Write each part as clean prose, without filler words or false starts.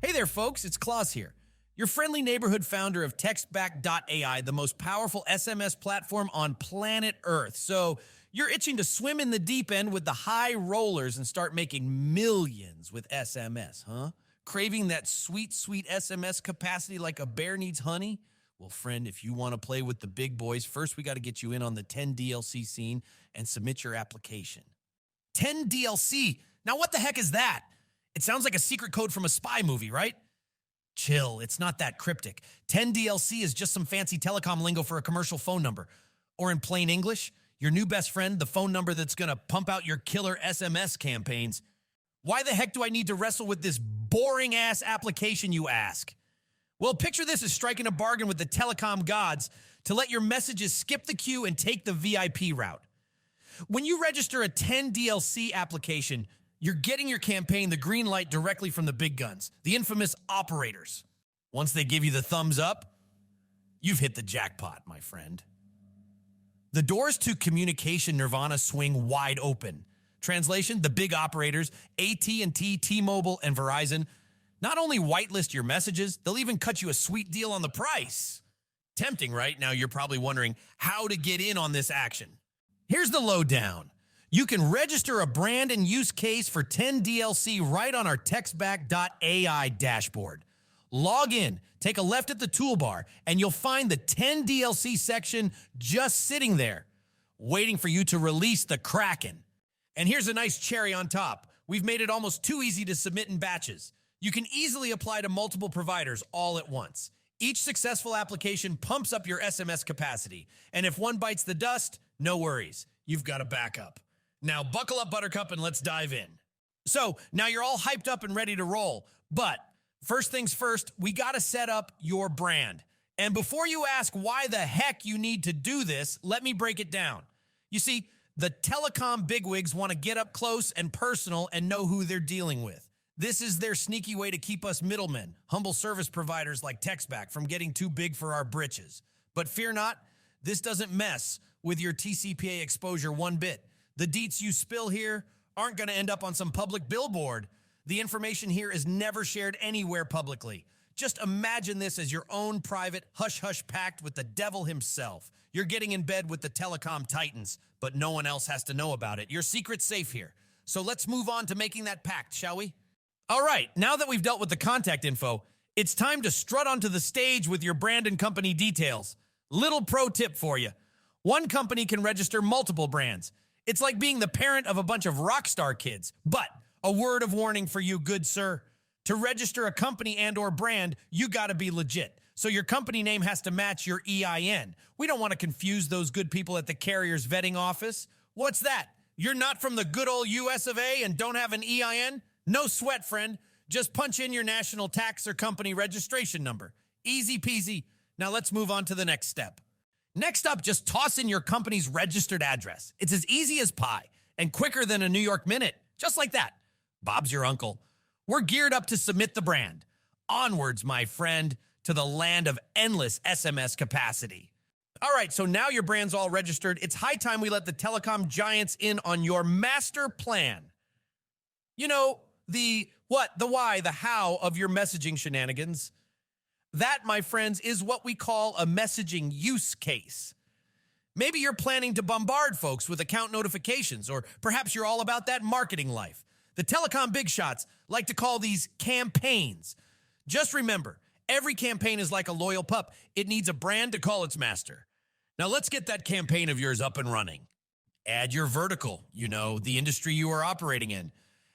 Hey there, folks. It's Klaus here, your friendly neighborhood founder of TextBack.ai, the most powerful SMS platform on planet Earth. So you're itching to swim in the deep end with the high rollers and start making millions with SMS, huh? Craving that sweet, sweet SMS capacity like a bear needs honey? Well, friend, if you want to play with the big boys, first we got to get you in on the 10 DLC scene and submit your application. 10 DLC? Now what the heck is that? It sounds like a secret code from a spy movie, right? Chill, it's not that cryptic. 10 DLC is just some fancy telecom lingo for a commercial phone number. Or in plain English, your new best friend, the phone number that's gonna pump out your killer SMS campaigns. Why the heck do I need to wrestle with this boring-ass application, you ask? Well, picture this as striking a bargain with the telecom gods to let your messages skip the queue and take the VIP route. When you register a 10 DLC application, you're getting your campaign the green light directly from the big guns, the infamous operators. Once they give you the thumbs up, you've hit the jackpot, my friend. The doors to communication nirvana swing wide open. Translation, the big operators, AT&T, T-Mobile, and Verizon, not only whitelist your messages, they'll even cut you a sweet deal on the price. Tempting, right? Now you're probably wondering how to get in on this action. Here's the lowdown. You can register a brand and use case for 10 DLC right on our TextBack.ai dashboard. Log in, take a left at the toolbar, and you'll find the 10 DLC section just sitting there, waiting for you to release the Kraken. And here's a nice cherry on top. We've made it almost too easy to submit in batches. You can easily apply to multiple providers all at once. Each successful application pumps up your SMS capacity. And if one bites the dust, no worries. You've got a backup. Now buckle up, Buttercup, and let's dive in. So now you're all hyped up and ready to roll. But first things first, we got to set up your brand. And before you ask why the heck you need to do this, let me break it down. You see, the telecom bigwigs want to get up close and personal and know who they're dealing with. This is their sneaky way to keep us middlemen, humble service providers like TextBack, from getting too big for our britches. But fear not, this doesn't mess with your TCPA exposure one bit. The deets you spill here aren't going to end up on some public billboard. The information here is never shared anywhere publicly. Just imagine this as your own private hush-hush pact with the devil himself. You're getting in bed with the telecom titans, but no one else has to know about it. Your secret's safe here. So let's move on to making that pact, shall we? All right, now that we've dealt with the contact info, it's time to strut onto the stage with your brand and company details. Little pro tip for you. One company can register multiple brands. It's like being the parent of a bunch of rock star kids. But a word of warning for you, good sir. To register a company and or brand, you gotta be legit. So your company name has to match your EIN. We don't want to confuse those good people at the carrier's vetting office. What's that? You're not from the good old US of A and don't have an EIN? No sweat, friend. Just punch in your national tax or company registration number. Easy peasy. Now let's move on to the next step. Next up, just toss in your company's registered address. It's as easy as pie and quicker than a New York minute. Just like that. Bob's your uncle. We're geared up to submit the brand. Onwards, my friend, to the land of endless SMS capacity. All right, so now your brand's all registered. It's high time we let the telecom giants in on your master plan. You know, the what, the why, the how of your messaging shenanigans. That, my friends, is what we call a messaging use case. Maybe you're planning to bombard folks with account notifications, or perhaps you're all about that marketing life. The telecom big shots like to call these campaigns. Just remember, every campaign is like a loyal pup. It needs a brand to call its master. Now let's get that campaign of yours up and running. Add your vertical, you know, the industry you are operating in.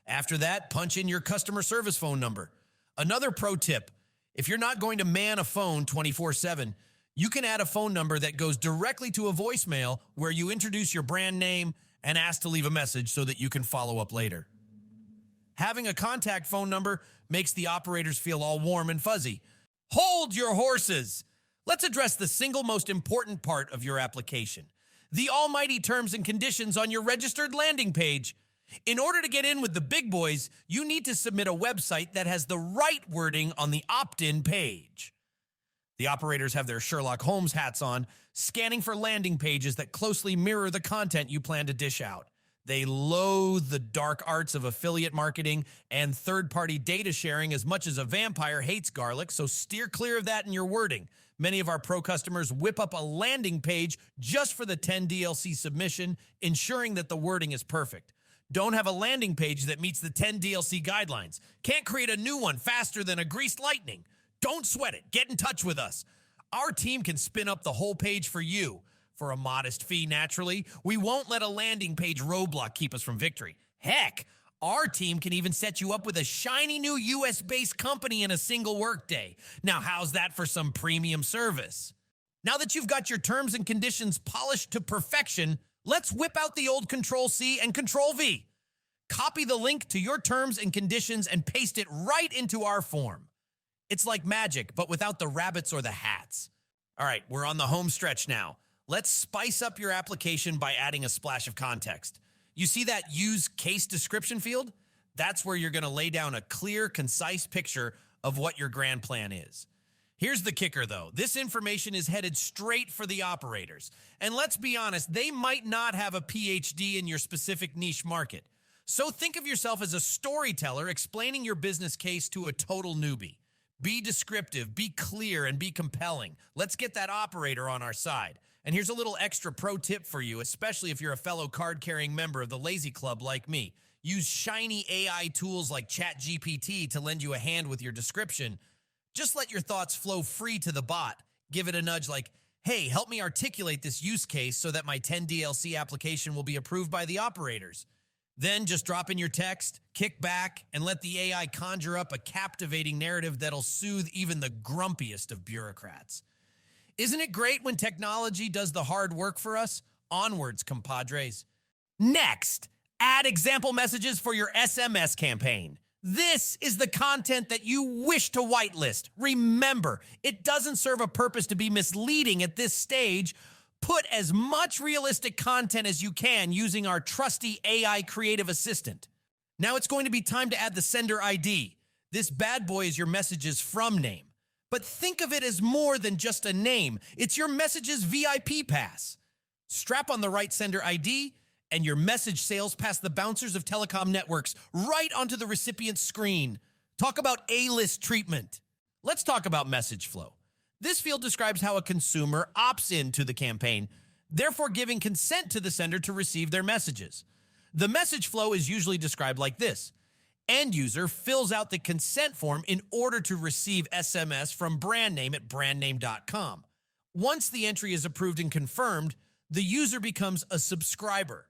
After that, punch in your customer service phone number. Another pro tip, if you're not going to man a phone 24/7, you can add a phone number that goes directly to a voicemail where you introduce your brand name and ask to leave a message so that you can follow up later. Having a contact phone number makes the operators feel all warm and fuzzy. Hold your horses. Let's address the single most important part of your application, the almighty terms and conditions on your registered landing page. In order to get in with the big boys, you need to submit a website that has the right wording on the opt-in page. The operators have their Sherlock Holmes hats on, scanning for landing pages that closely mirror the content you plan to dish out. They loathe the dark arts of affiliate marketing and third-party data sharing as much as a vampire hates garlic, so steer clear of that in your wording. Many of our pro customers whip up a landing page just for the 10 DLC submission, ensuring that the wording is perfect. Don't have a landing page that meets the 10 DLC guidelines. Can't create a new one faster than a greased lightning. Don't sweat it. Get in touch with us. Our team can spin up the whole page for you. For a modest fee, naturally. We won't let a landing page roadblock keep us from victory. Heck, our team can even set you up with a shiny new US-based company in a single workday. Now, how's that for some premium service? Now that you've got your terms and conditions polished to perfection, let's whip out the old Control-C and Control-V. Copy the link to your terms and conditions and paste it right into our form. It's like magic, but without the rabbits or the hats. All right, we're on the home stretch now. Let's spice up your application by adding a splash of context. You see that use case description field? That's where you're going to lay down a clear, concise picture of what your grand plan is. Here's the kicker, though. This information is headed straight for the operators. And let's be honest, they might not have a PhD in your specific niche market. So think of yourself as a storyteller explaining your business case to a total newbie. Be descriptive, be clear, and be compelling. Let's get that operator on our side. And here's a little extra pro tip for you, especially if you're a fellow card-carrying member of the Lazy Club like me. Use shiny AI tools like ChatGPT to lend you a hand with your description. Just let your thoughts flow free to the bot. Give it a nudge like, hey, help me articulate this use case so that my 10 DLC application will be approved by the operators. Then just drop in your text, kick back, and let the AI conjure up a captivating narrative that'll soothe even the grumpiest of bureaucrats. Isn't it great when technology does the hard work for us? Onwards, compadres. Next, add example messages for your SMS campaign. This is the content that you wish to whitelist. Remember, it doesn't serve a purpose to be misleading at this stage. Put as much realistic content as you can using our trusty AI creative assistant. Now it's going to be time to add the Sender ID. This bad boy is your message's from name. But think of it as more than just a name. It's your message's VIP pass. Strap on the right Sender ID, and your message sails past the bouncers of telecom networks right onto the recipient's screen. Talk about A-list treatment. Let's talk about message flow. This field describes how a consumer opts into the campaign, therefore giving consent to the sender to receive their messages. The message flow is usually described like this. End user fills out the consent form in order to receive SMS from brand name at brandname.com. Once the entry is approved and confirmed, the user becomes a subscriber.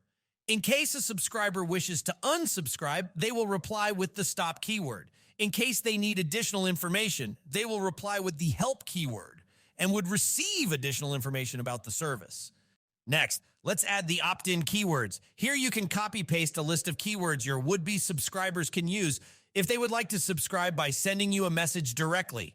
In case a subscriber wishes to unsubscribe, they will reply with the stop keyword. In case they need additional information, they will reply with the help keyword and would receive additional information about the service. Next, let's add the opt-in keywords. Here you can copy-paste a list of keywords your would-be subscribers can use if they would like to subscribe by sending you a message directly.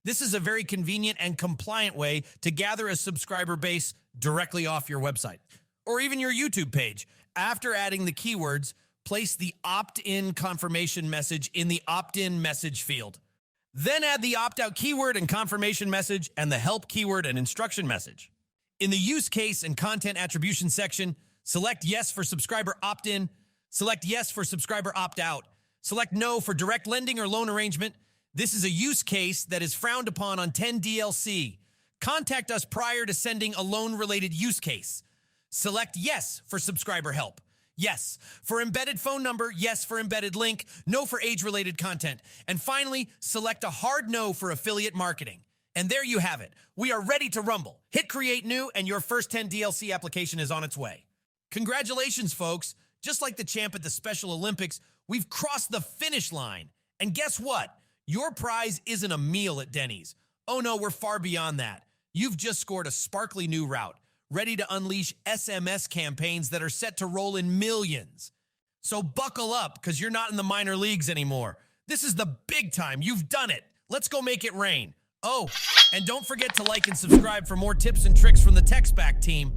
This is a very convenient and compliant way to gather a subscriber base directly off your website or even your YouTube page. After adding the keywords, place the opt-in confirmation message in the opt-in message field. Then add the opt-out keyword and confirmation message and the help keyword and instruction message. In the use case and content attribution section, select yes for subscriber opt-in, select yes for subscriber opt-out, select no for direct lending or loan arrangement. This is a use case that is frowned upon on 10 DLC. Contact us prior to sending a loan-related use case. Select yes for subscriber help. Yes for embedded phone number, yes for embedded link, no for age-related content. And finally, select a hard no for affiliate marketing. And there you have it. We are ready to rumble. Hit create new and your first 10 DLC application is on its way. Congratulations, folks. Just like the champ at the Special Olympics, we've crossed the finish line. And guess what? Your prize isn't a meal at Denny's. Oh no, we're far beyond that. You've just scored a sparkly new route, ready to unleash SMS campaigns that are set to roll in millions. So buckle up, because you're not in the minor leagues anymore. This is the big time. You've done it. Let's go make it rain. Oh, and don't forget to like and subscribe for more tips and tricks from the TextBack team.